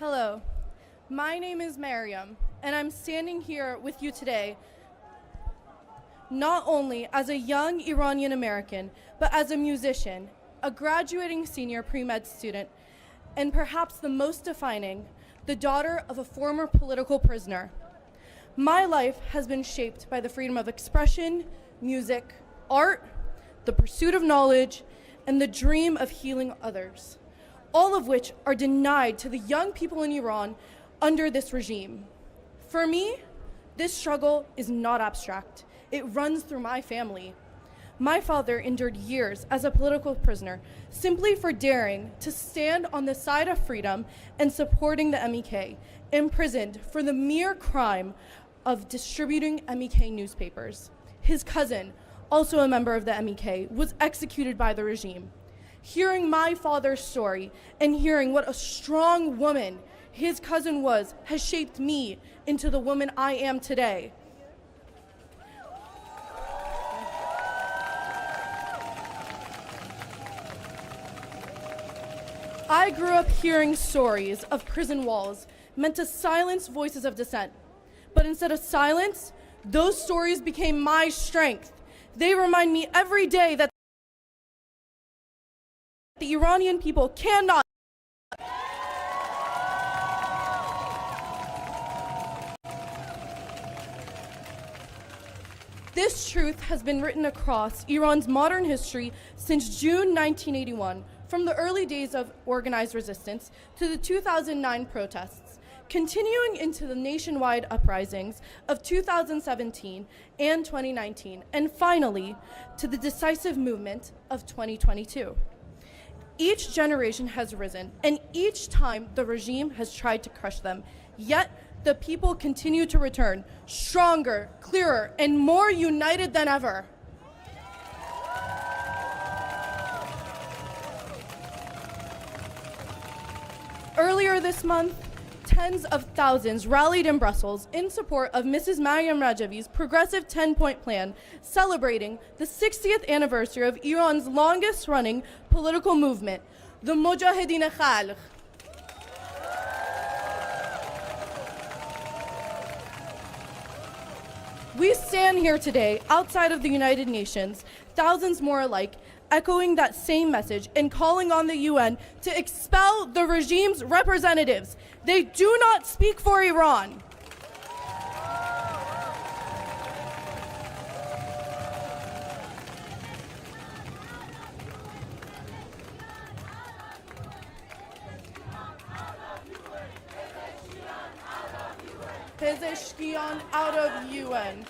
Hello, my name is Mariam, and I'm standing here with you today not only as a young Iranian American, but as a musician, a graduating senior pre-med student, and perhaps the most defining, the daughter of a former political prisoner. My life has been shaped by the freedom of expression, music, art, the pursuit of knowledge, and the dream of healing others, all of which are denied to the young people in Iran under this regime. For me, this struggle is not abstract. It runs through my family. My father endured years as a political prisoner simply for daring to stand on the side of freedom and supporting the MEK, imprisoned for the mere crime of distributing MEK newspapers. His cousin, also a member of the MEK, was executed by the regime. Hearing my father's story and hearing what a strong woman his cousin was has shaped me into the woman I am today. I grew up hearing stories of prison walls meant to silence voices of dissent. But instead of silence, those stories became my strength. They remind me every day that the Iranian people cannot This truth has been written across Iran's modern history since June 1981, from the early days of organized resistance to the 2009 protests, continuing into the nationwide uprisings of 2017 and 2019, and finally to the decisive movement of 2022. Each generation has risen, and each time the regime has tried to crush them, yet the people continue to return, stronger, clearer, and more united than ever. Earlier this month, tens of thousands rallied in Brussels in support of Mrs. Mariam Rajavi's progressive 10-point plan, celebrating the 60th anniversary of Iran's longest-running political movement, the Mujahedin Khalq. We stand here today outside of the United Nations, thousands more alike, echoing that same message and calling on the UN to expel the regime's representatives. They do not speak for Iran. Pezeshkian out of UN.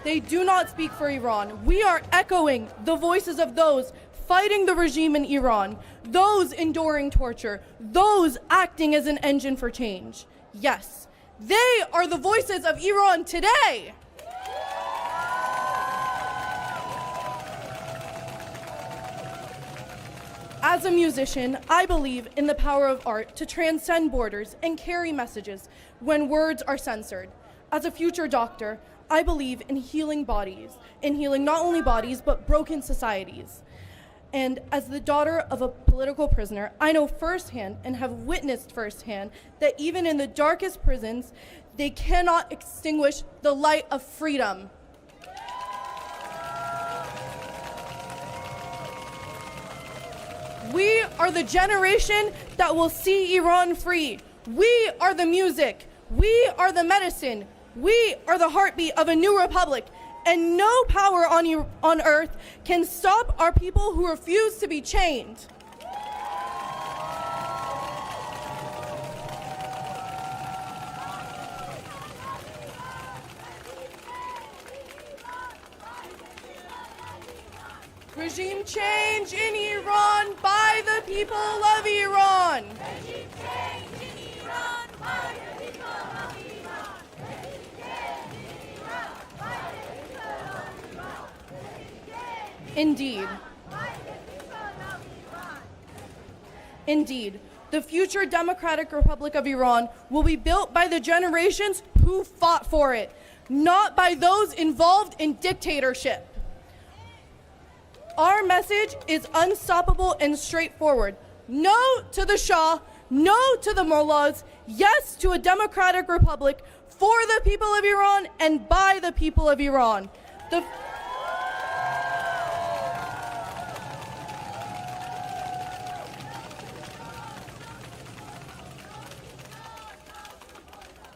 They do not speak for Iran. We are echoing the voices of those fighting the regime in Iran, those enduring torture, those acting as an engine for change. Yes, they are the voices of Iran today. As a musician, I believe in the power of art to transcend borders and carry messages when words are censored. As a future doctor, I believe in healing bodies, in healing not only bodies, but broken societies. And as the daughter of a political prisoner, I know firsthand and have witnessed firsthand that even in the darkest prisons, they cannot extinguish the light of freedom. We are the generation that will see Iran free. We are the music. We are the medicine. We are the heartbeat of a new republic, and no power on earth can stop our people who refuse to be chained. Regime change in Iran by the people of Iran. Regime change in Iran by the people of Iran. Regime change in Iran by the people of Iran. Indeed. Indeed, the future Democratic Republic of Iran will be built by the generations who fought for it, not by those involved in dictatorship. Our message is unstoppable and straightforward. No to the Shah, no to the mullahs, yes to a democratic republic for the people of Iran and by the people of Iran.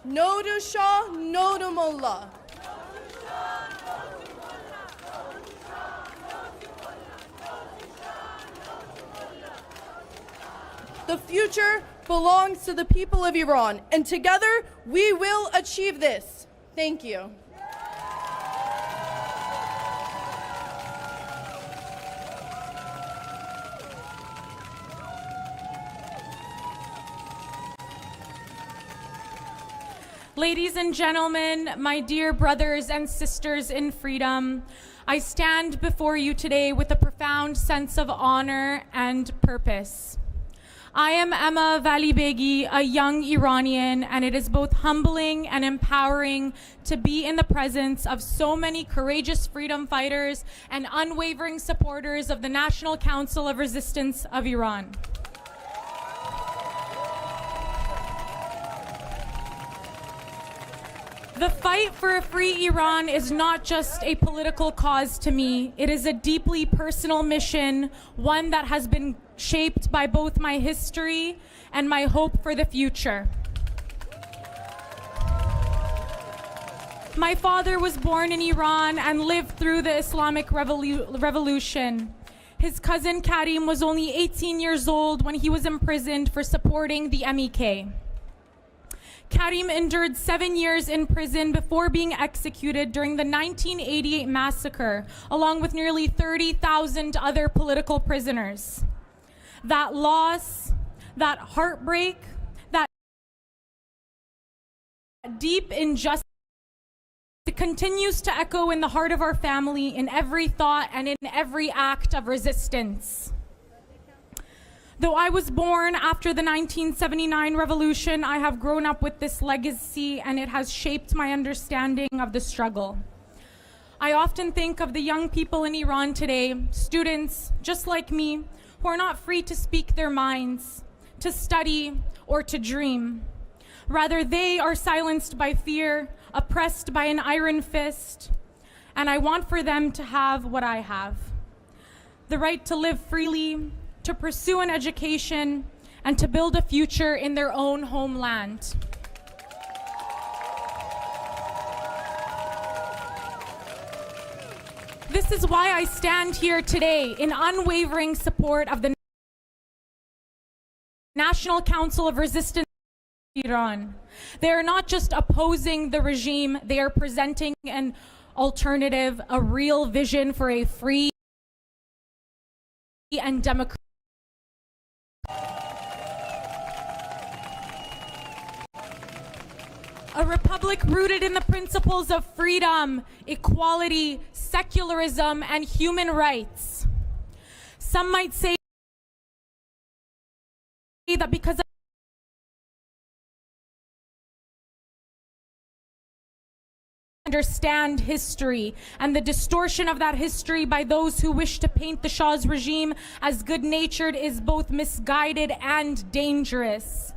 No to Shah, no to mullah. The future belongs to the people of Iran, and together we will achieve this. Thank you. Ladies and gentlemen, my dear brothers and sisters in freedom, I stand before you today with a profound sense of honor and purpose. I am Emma Valibegi, a young Iranian, and it is both humbling and empowering to be in the presence of so many courageous freedom fighters and unwavering supporters of the National Council of Resistance of Iran. The fight for a free Iran is not just a political cause to me. It is a deeply personal mission, one that has been shaped by both my history and my hope for the future. My father was born in Iran and lived through the Islamic Revolution. His cousin Karim was only 18 years old when he was imprisoned for supporting the MEK. Karim endured 7 years in prison before being executed during the 1988 massacre, along with nearly 30,000 other political prisoners. That loss, that heartbreak, that deep injustice continues to echo in the heart of our family, in every thought and in every act of resistance. Though I was born after the 1979 revolution, I have grown up with this legacy, and it has shaped my understanding of the struggle. I often think of the young people in Iran today, students just like me, who are not free to speak their minds, to study, or to dream. Rather, they are silenced by fear, oppressed by an iron fist, and I want for them to have what I have: the right to live freely, to pursue an education, and to build a future in their own homeland. This is why I stand here today in unwavering support of the National Council of Resistance of Iran. They are not just opposing the regime, they are presenting an alternative, a real vision for a free and democratic a republic rooted in the principles of freedom, equality, secularism, and human rights. Some might say that because of understand history and the distortion of that history by those who wish to paint the Shah's regime as good-natured is both misguided and dangerous.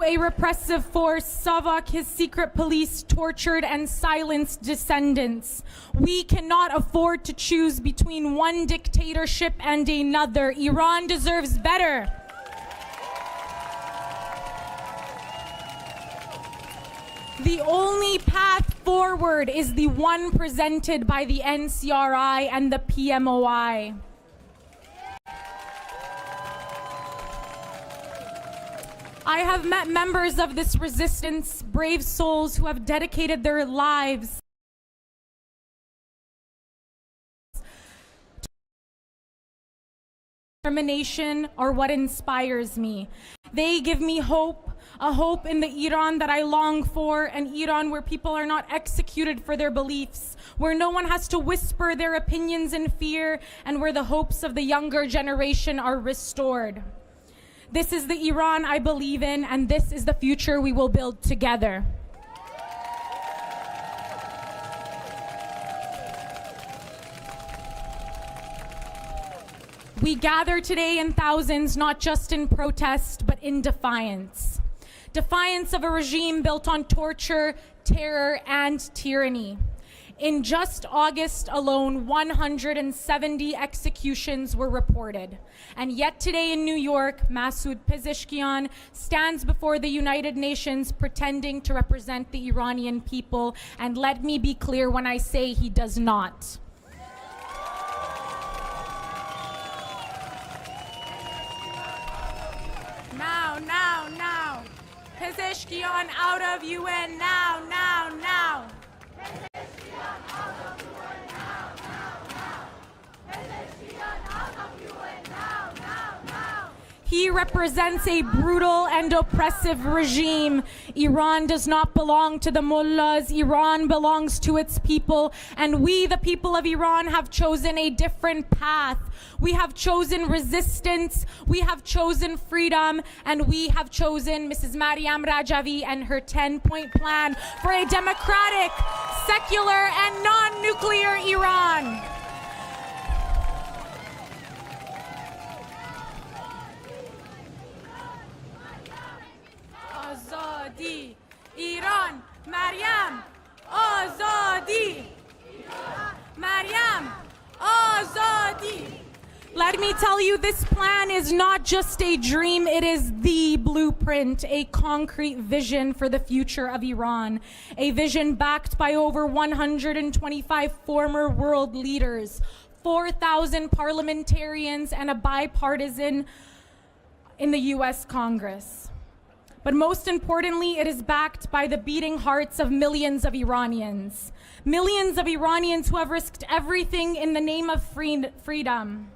A repressive force, Savak, his secret police, tortured and silenced descendants. We cannot afford to choose between one dictatorship and another. Iran deserves better. The only path forward is the one presented by the NCRI and the PMOI. I have met members of this resistance, brave souls who have dedicated their lives determination are what inspires me. They give me hope a hope in the Iran that I long for, an Iran where people are not executed for their beliefs, where no one has to whisper their opinions in fear, and where the hopes of the younger generation are restored. This is the Iran I believe in, and this is the future we will build together. We gather today in thousands, not just in protest, but in defiance. Defiance of a regime built on torture, terror, and tyranny. In just August alone, 170 executions were reported. And yet today in New York, Masoud Pezeshkian stands before the United Nations pretending to represent the Iranian people. And let me be clear when I say he does not. Now. Pezeshkian out of UN now. Pezeshkian out of UN now. Pezeshkian out of UN now. He represents a brutal and oppressive regime. Iran does not belong to the mullahs. Iran belongs to its people. And we, the people of Iran, have chosen a different path. We have chosen resistance. We have chosen freedom. And we have chosen Mrs. Maryam Rajavi and her 10-point plan for a democratic, secular, and non-nuclear Iran. Azadi, Iran, Maryam, Azadi, Maryam, Azadi. Let me tell you, this plan is not just a dream, it is the blueprint, a concrete vision for the future of Iran. A vision backed by over 125 former world leaders, 4,000 parliamentarians, and a bipartisan in the US Congress. But most importantly, it is backed by the beating hearts of millions of Iranians. Millions of Iranians who have risked everything in the name of freedom.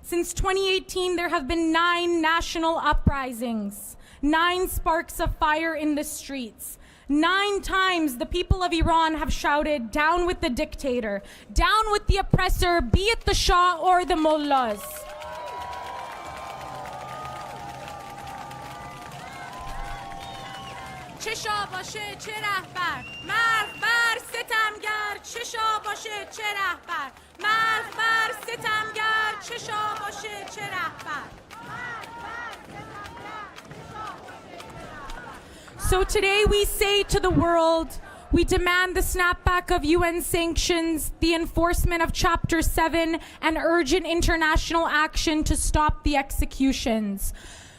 Since 2018, there have been 9 national uprisings, 9 sparks of fire in the streets. 9 times the people of Iran have shouted, down with the dictator, down with the oppressor, be it the Shah or the mullahs. چشا باشه چه رهبر مرد بر ستمگر چشا باشه چه رهبر مرد بر ستمگر چشا باشه چه رهبر. So today we say to the world, we demand the snapback of UN sanctions, the enforcement of Chapter 7, and urgent international action to stop the executions.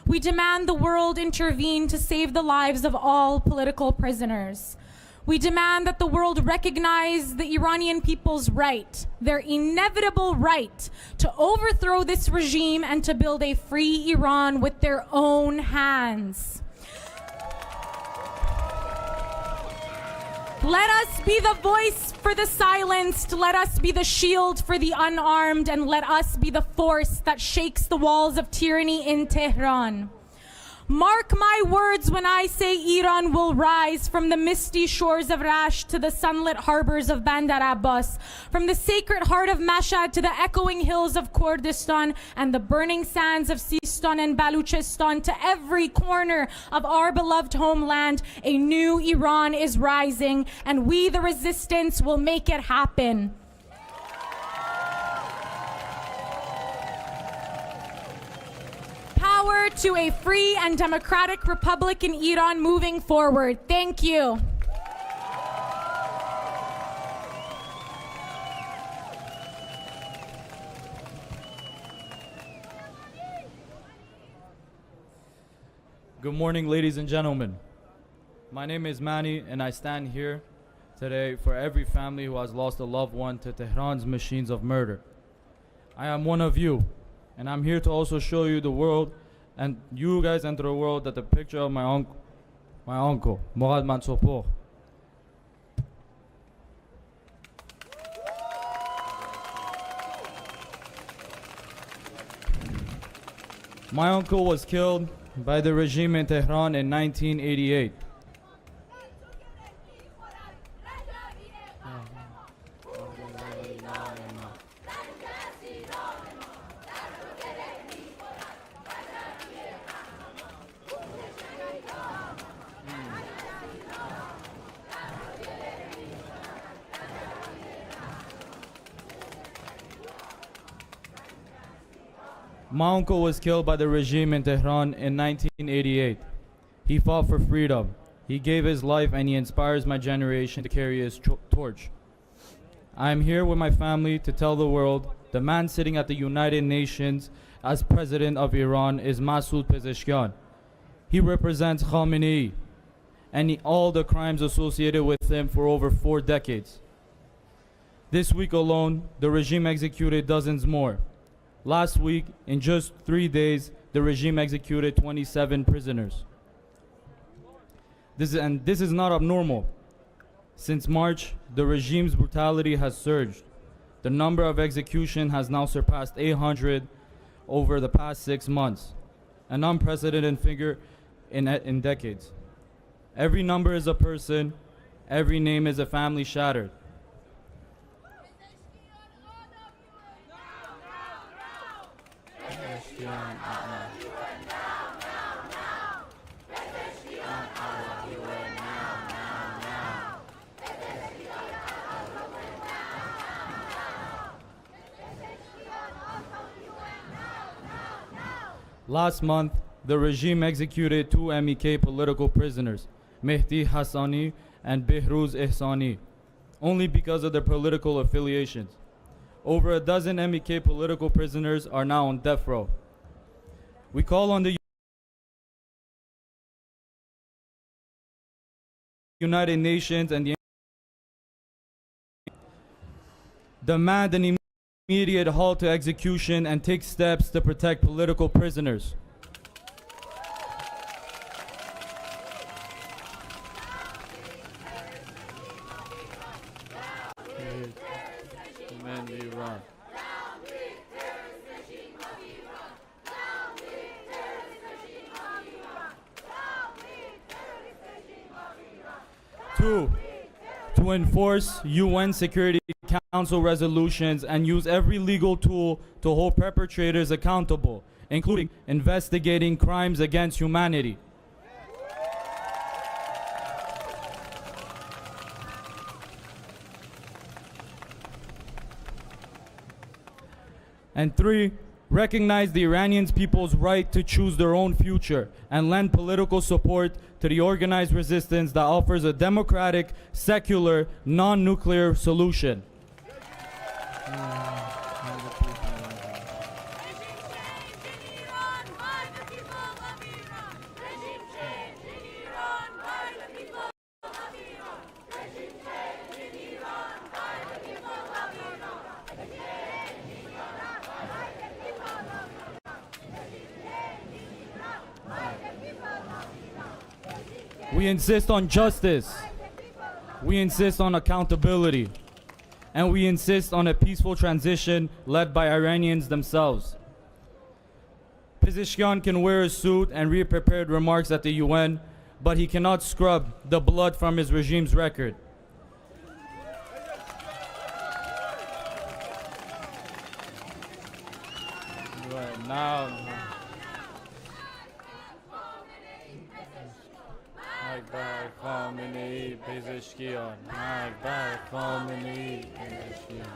We demand the world intervene to save the lives of all political prisoners. We demand that the world recognize the Iranian people's right, their inevitable right, to overthrow this regime and to build a free Iran with their own hands. Let us be the voice for the silenced, let us be the shield for the unarmed, and let us be the force that shakes the walls of tyranny in Tehran. Mark my words when I say Iran will rise from the misty shores of Rasht to the sunlit harbors of Bandar Abbas, from the sacred heart of Mashhad to the echoing hills of Kurdistan and the burning sands of Sistan and Baluchistan, to every corner of our beloved homeland. A new Iran is rising, and we, the resistance, will make it happen. Power to a free and democratic republic in Iran moving forward. Thank you. Good morning, ladies and gentlemen. My name is Manny, and I stand here today for every family who has lost a loved one to Tehran's machines of murder. I am one of you, and I'm here to also show you the world, and you guys enter the world, that the picture of my uncle, Mohammad Mansour. My uncle was killed by the regime in Tehran in 1988. My uncle was killed by the regime in Tehran in 1988. He fought for freedom. He gave his life and he inspires my generation to carry his torch. I am here with my family to tell the world the man sitting at the United Nations as president of Iran is Masoud Pezeshkian. He represents Khamenei and all the crimes associated with him for over 4 decades. This week alone, the regime executed dozens more. Last week, in just 3 days, the regime executed 27 prisoners. This is not abnormal. Since March, the regime's brutality has surged. The number of executions has now surpassed 800 over the past 6 months, an unprecedented figure in decades. Every number is a person, every name is a family shattered. Last month, the regime executed 2 MEK political prisoners, Mehdi Hassani and Behruz Ehsani, only because of their political affiliations. Over a dozen MEK political prisoners are now on death row. We call on the United Nations and the demand an immediate halt to execution and take steps to protect political prisoners. Two, to enforce UN Security Council resolutions and use every legal tool to hold perpetrators accountable, including investigating crimes against humanity. And 3, recognize the Iranian people's right to choose their own future and lend political support to the organized resistance that offers a democratic, secular, non-nuclear solution. We insist on justice, we insist on accountability, and we insist on a peaceful transition led by Iranians themselves. Pezeshkian can wear a suit and read prepared remarks at the UN, but he cannot scrub the blood from his regime's record. Right now. Khamenei Pezeshkian, Khamenei Pezeshkian.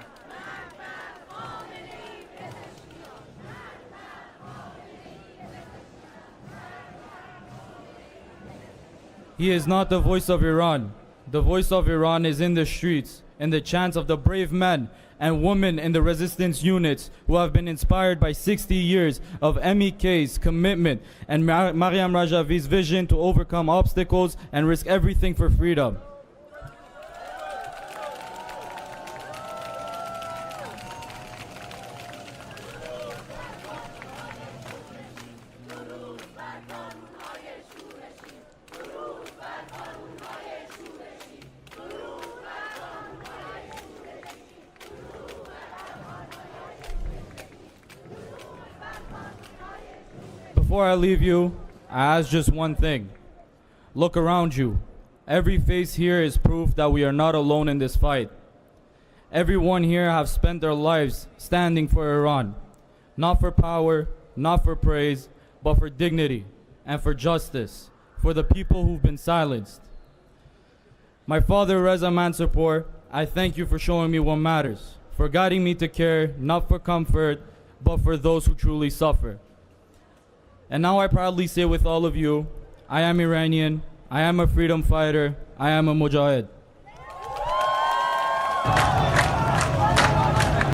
He is not the voice of Iran. The voice of Iran is in the streets, in the chants of the brave men and women in the resistance units who have been inspired by 60 years of MEK's commitment and Mariam Rajavi's vision to overcome obstacles and risk everything for freedom. Before I leave you, I ask just one thing. Look around you. Every face here is proof that we are not alone in this fight. Everyone here have spent their lives standing for Iran, not for power, not for praise, but for dignity and for justice, for the people who've been silenced. My father, Reza Mansour, I thank you for showing me what matters, for guiding me to care, not for comfort, but for those who truly suffer. And now I proudly say with all of you, I am Iranian, I am a freedom fighter, I am a mujahid.